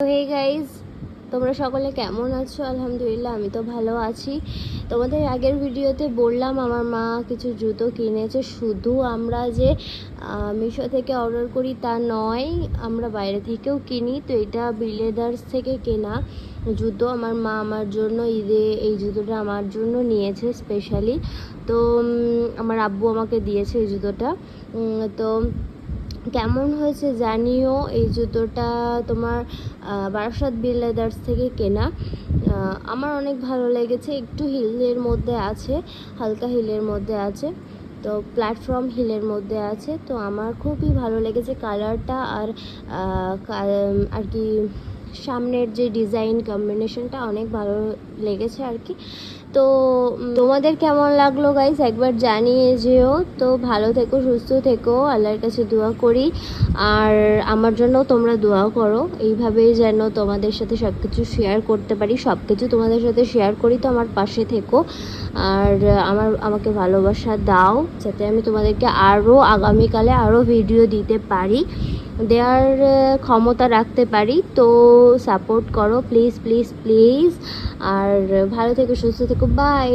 Hey guys, তোমরা সকলে কেমন আছো? আলহামদুলিল্লাহ আমি তো ভালো আছি। তোমাদের আগের ভিডিওতে বললাম আমার মা কিছু জুতো কিনেছে। শুধু আমরা যে মিশো থেকে অর্ডার করি তা নয়, আমরা বাইরে থেকেও কিনি। তো এটা বিলেদার্স থেকে কেনা জুতো। আমার মা আমার জন্য ঈদে এই জুতোটা আমার জন্য নিয়েছে স্পেশালি। তো আমার আব্বু আমাকে দিয়েছে এই জুতোটা। তো কেমন হয়েছে জানিও। এই জুতোটা তোমার বারাসাত বিলেদার্স থেকে কেনা। আমার অনেক ভালো লেগেছে। একটু হিলের মধ্যে আছে, হালকা হিলের মধ্যে আছে, তো প্ল্যাটফর্ম হিলের মধ্যে আছে। তো আমার খুবই ভালো লেগেছে কালারটা আর আর কি সামনের যে ডিজাইন কম্বিনেশনটা অনেক ভালো লেগেছে আর কি। তো তোমাদের কেমন লাগলো গাইস একবার জানিয়ে যেও। তো ভালো থেকো, সুস্থ থেকো, আল্লাহর কাছে দোয়া করি। আর আমার জন্য তোমরা দোয়া করো, এইভাবেই যেন তোমাদের সাথে সব কিছু শেয়ার করতে পারি, সব কিছু তোমাদের সাথে শেয়ার করি। তো আমার পাশে থেকো আর আমাকে ভালোবাসা দাও, যাতে আমি তোমাদেরকে আরও আগামীকালে আরও ভিডিও দিতে পারি, দেওয়ার ক্ষমতা রাখতে পারি। তো সাপোর্ট করো প্লিজ প্লিজ প্লিজ। আর ভালো থেকো, সুস্থ থেকো, বাই।